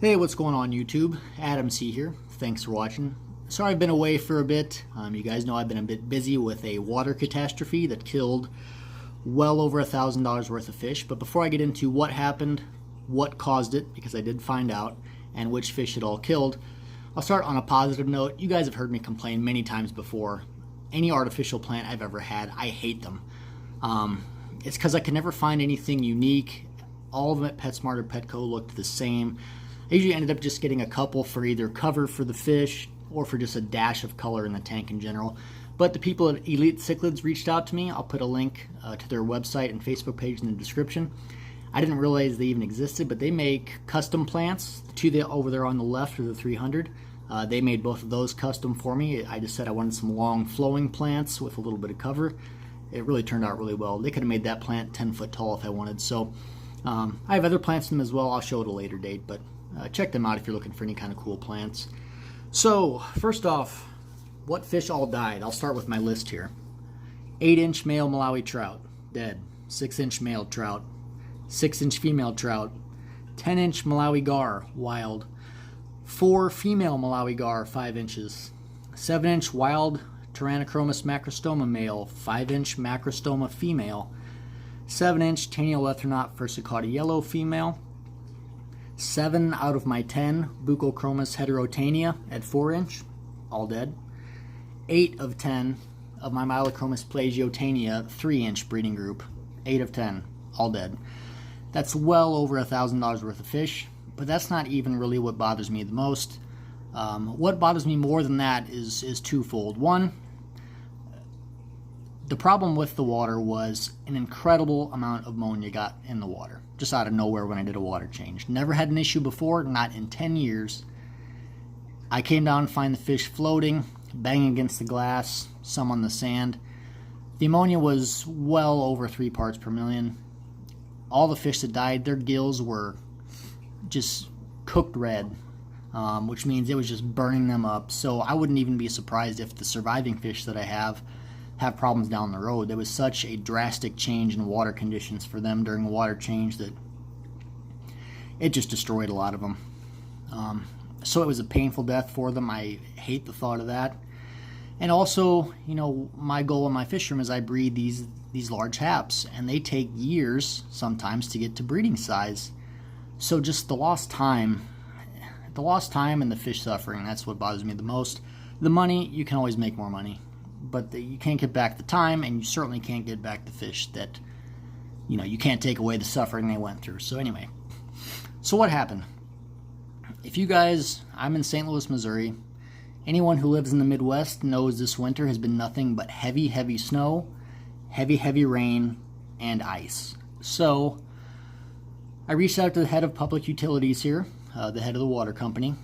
Hey, what's going on YouTube? Adam C here. Thanks for watching. Sorry I've been away for a bit. You guys know I've been a bit busy with a water catastrophe that killed well over $1,000 worth of fish. But before I get into what happened, what caused it, because I did find out, and which fish it all killed, I'll start on a positive note. You guys have heard me complain many times before. Any artificial plant I've ever had, I hate them. It's because I could never find anything unique. All of them at PetSmart or Petco looked the same. I usually ended up just getting a couple for either cover for the fish or for just a dash of color in the tank in general. But the people at Elite Cichlids reached out to me. I'll put a link to their website and Facebook page in the description. I didn't realize they even existed, but they make custom plants. The two over there on the left are the 300. They made both of those custom for me. I just said I wanted some long flowing plants with a little bit of cover. It really turned out really well. They could have made that plant 10 foot tall if I wanted. So I have other plants in them as well. I'll show it at a later date, but check them out if you're looking for any kind of cool plants. So first off, what fish all died? I'll start with my list here. 8-inch male Malawi trout, dead. 6-inch male trout. 6-inch female trout. 10-inch Malawi gar, wild. 4 female Malawi gar, 5 inches. 7-inch wild Tyrannochromis macrostoma male, 5-inch macrostoma female. 7-inch Taniolethrinaut versicauda yellow female. 7 out of my 10 Buccochromis heterotania at 4-inch, all dead. 8 of 10 of my Mylachromis plagiotania 3-inch breeding group, 8 of 10, all dead. That's well over $1,000 worth of fish, but that's not even really what bothers me the most. What bothers me more than that is twofold. One, the problem with the water was an incredible amount of ammonia got in the water, just out of nowhere when I did a water change. Never had an issue before, not in 10 years. I came down to find the fish floating, banging against the glass, some on the sand. The ammonia was well over 3 parts per million. All the fish that died, their gills were just cooked red, which means it was just burning them up. So I wouldn't even be surprised if the surviving fish that I have problems down the road. There was such a drastic change in water conditions for them during the water change that it just destroyed a lot of them. So it was a painful death for them. I hate the thought of that. And also, you know, my goal in my fish room is I breed these large haps, and they take years sometimes to get to breeding size. So just the lost time and the fish suffering, that's what bothers me the most. The money, you can always make more money, but you can't get back the time, and you certainly can't get back the fish that, you know, you can't take away the suffering they went through. So anyway, so what happened? If you guys, I'm in St. Louis, Missouri. Anyone who lives in the Midwest knows this winter has been nothing but heavy, heavy snow, heavy rain, and ice. So I reached out to the head of public utilities here, the head of the water company.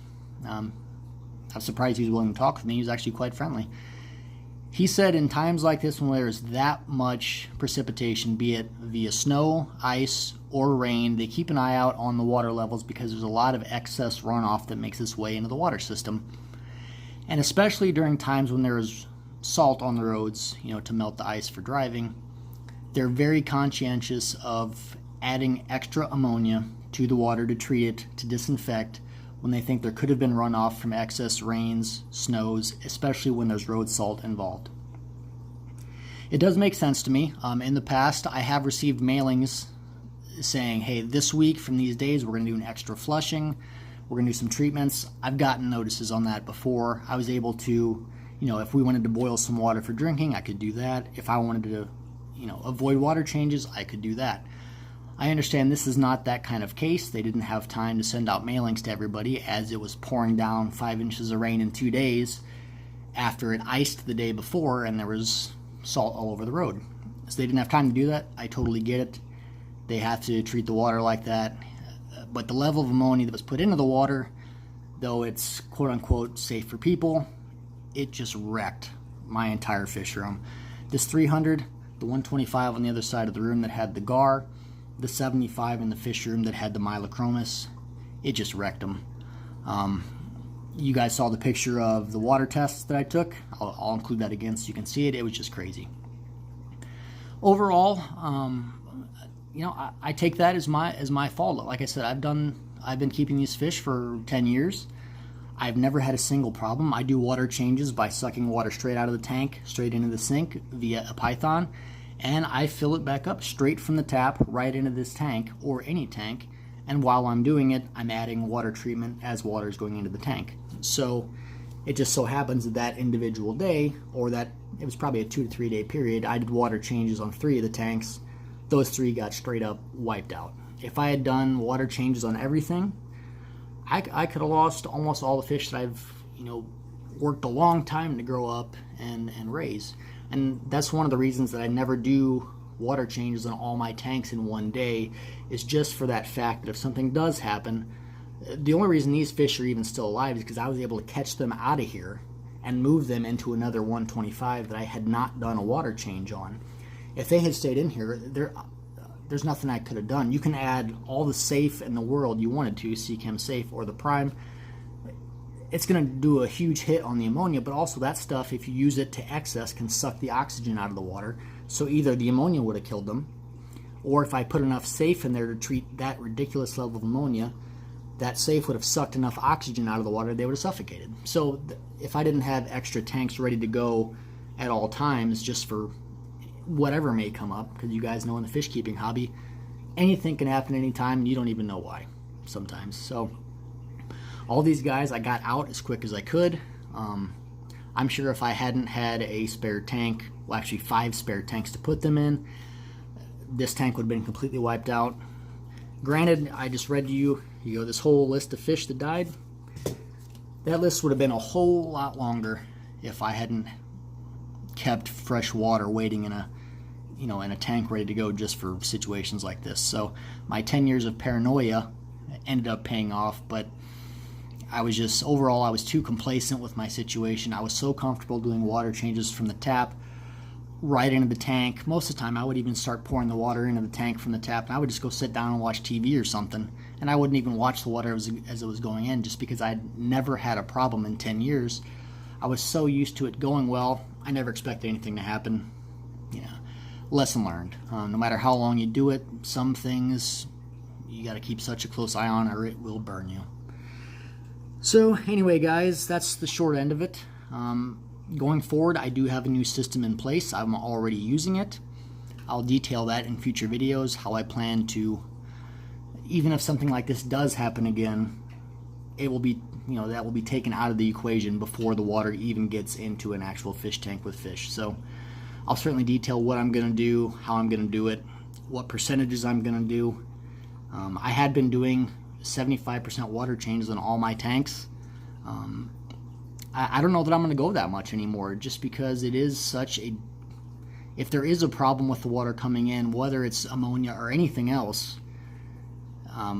I'm surprised he was willing to talk with me. He was actually quite friendly. He said in times like this, when there's that much precipitation, be it via snow, ice, or rain, they keep an eye out on the water levels because there's a lot of excess runoff that makes its way into the water system. And especially during times when there is salt on the roads, you know, to melt the ice for driving, they're very conscientious of adding extra ammonia to the water to treat it, to disinfect, when they think there could have been runoff from excess rains, snows, especially when there's road salt involved. It does make sense to me. In the past, I have received mailings saying, hey, this week from these days, we're going to do an extra flushing. We're going to do some treatments. I've gotten notices on that before. I was able to, you know, if we wanted to boil some water for drinking, I could do that. If I wanted to, you know, avoid water changes, I could do that. I understand this is not that kind of case. They didn't have time to send out mailings to everybody as it was pouring down 5 inches of rain in 2 days after it iced the day before and there was salt all over the road. So they didn't have time to do that. I totally get it. They have to treat the water like that. But the level of ammonia that was put into the water, though it's quote-unquote safe for people, it just wrecked my entire fish room. This 300, the 125 on the other side of the room that had the gar, the 75 in the fish room that had the Mylachromis, it just wrecked them. You guys saw the picture of the water tests that I took. I'll include that again so you can see it. It was just crazy. Overall, you know, I take that as my fault. Like I said, I've been keeping these fish for 10 years. I've never had a single problem. I do water changes by sucking water straight out of the tank, straight into the sink via a python, and I fill it back up straight from the tap right into this tank or any tank. And while I'm doing it, I'm adding water treatment as water is going into the tank. So it just so happens that that individual day, or that it was probably a 2 to 3 day period, I did water changes on 3 of the tanks. Those 3 got straight up wiped out. If I had done water changes on everything, I could have lost almost all the fish that I've, you know, worked a long time to grow up and raise. And that's one of the reasons that I never do water changes on all my tanks in one day, is just for that fact that if something does happen, the only reason these fish are even still alive is because I was able to catch them out of here and move them into another 125 that I had not done a water change on. If they had stayed in here, there's nothing I could have done. You can add all the safe in the world you wanted to, Seachem Safe or the Prime. It's going to do a huge hit on the ammonia, but also that stuff, if you use it to excess, can suck the oxygen out of the water. So either the ammonia would have killed them, or if I put enough safe in there to treat that ridiculous level of ammonia, that safe would have sucked enough oxygen out of the water, they would have suffocated. So if I didn't have extra tanks ready to go at all times, just for whatever may come up, because you guys know in the fish keeping hobby, anything can happen anytime and you don't even know why sometimes. So all these guys I got out as quick as I could. I'm sure if I hadn't had a spare tank, well actually 5 spare tanks to put them in, this tank would have been completely wiped out. Granted, I just read to you, this whole list of fish that died. That list would have been a whole lot longer if I hadn't kept fresh water waiting in a tank ready to go just for situations like this. So my 10 years of paranoia ended up paying off, but I was too complacent with my situation. I was so comfortable doing water changes from the tap right into the tank. Most of the time I would even start pouring the water into the tank from the tap, and I would just go sit down and watch TV or something, and I wouldn't even watch the water as it was going in, just because I'd never had a problem in 10 years. I was so used to it going well, I never expected anything to happen. Lesson learned. No matter how long you do it, some things you got to keep such a close eye on or it will burn you. So anyway, guys, that's the short end of it. Going forward, I do have a new system in place. I'm already using it. I'll detail that in future videos, how I plan to, even if something like this does happen again, it will be, that will be taken out of the equation before the water even gets into an actual fish tank with fish. So I'll certainly detail what I'm going to do, how I'm going to do it, what percentages I'm going to do. I had been doing 75% water changes on all my tanks. I don't know that I'm going to go that much anymore, just because it is such a, if there is a problem with the water coming in, whether it's ammonia or anything else,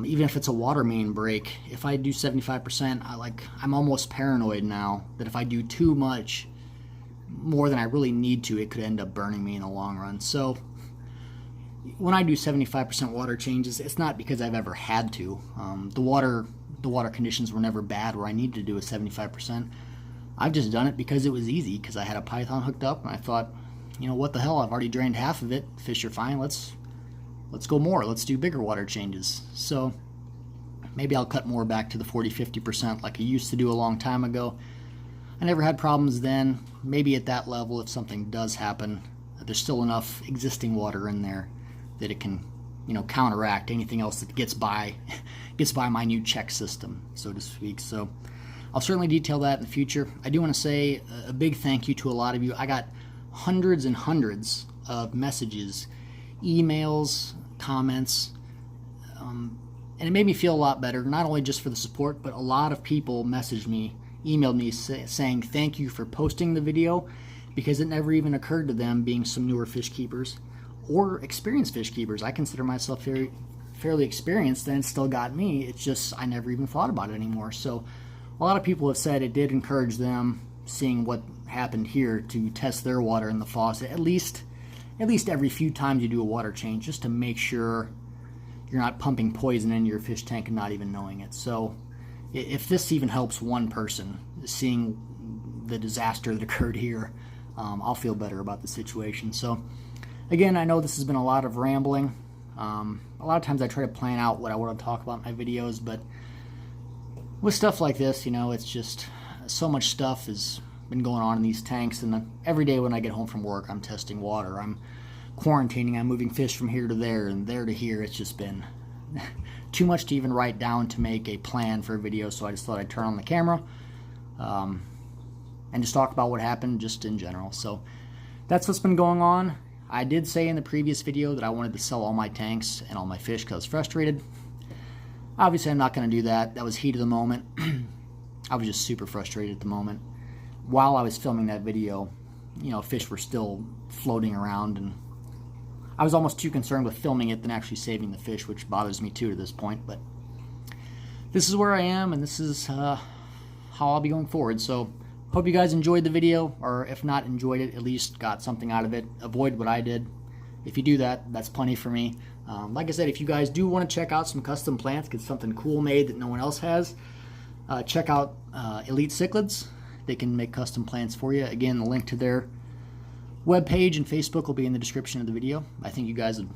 even if it's a water main break, if I do 75%, I'm almost paranoid now that if I do too much, more than I really need to, it could end up burning me in the long run. So when I do 75% water changes, it's not because I've ever had to. The water conditions were never bad where I needed to do a 75%. I've just done it because it was easy, because I had a python hooked up and I thought, what the hell, I've already drained half of it, fish are fine, let's go more, let's do bigger water changes. So maybe I'll cut more back to the 40-50% like I used to do a long time ago. I never had problems then. Maybe at that level, if something does happen, there's still enough existing water in there that it can, counteract anything else that gets by my new check system, so to speak. So I'll certainly detail that in the future. I do want to say a big thank you to a lot of you. I got hundreds and hundreds of messages, emails, comments, and it made me feel a lot better, not only just for the support, but a lot of people messaged me, emailed me saying thank you for posting the video, because it never even occurred to them, being some newer fish keepers or experienced fish keepers. I consider myself fairly experienced, and it still got me. It's just I never even thought about it anymore. So a lot of people have said it did encourage them, seeing what happened here, to test their water in the faucet at least every few times you do a water change, just to make sure you're not pumping poison into your fish tank and not even knowing it. So if this even helps one person, seeing the disaster that occurred here, I'll feel better about the situation. So again, I know this has been a lot of rambling. A lot of times I try to plan out what I want to talk about in my videos, but with stuff like this, you know, it's just so much stuff has been going on in these tanks, and every day when I get home from work, I'm testing water, I'm quarantining, I'm moving fish from here to there and there to here. It's just been too much to even write down to make a plan for a video, so I just thought I'd turn on the camera and just talk about what happened just in general. So that's what's been going on. I did say in the previous video that I wanted to sell all my tanks and all my fish because I was frustrated. Obviously, I'm not going to do that. That was heat of the moment. I was just super frustrated at the moment. While I was filming that video, you know, fish were still floating around, and I was almost too concerned with filming it than actually saving the fish, which bothers me too to this point. But this is where I am, and this is how I'll be going forward. So hope you guys enjoyed the video, or if not enjoyed it, at least got something out of it. Avoid what I did. If you do that, that's plenty for me. Like I said, if you guys do want to check out some custom plants, get something cool made that no one else has, check out Elite Cichlids. They can make custom plants for you. Again, the link to their webpage and Facebook will be in the description of the video. I think you guys would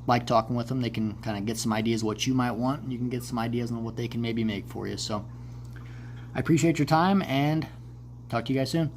like talking with them. They can kind of get some ideas what you might want, and you can get some ideas on what they can maybe make for you. So I appreciate your time, and talk to you guys soon.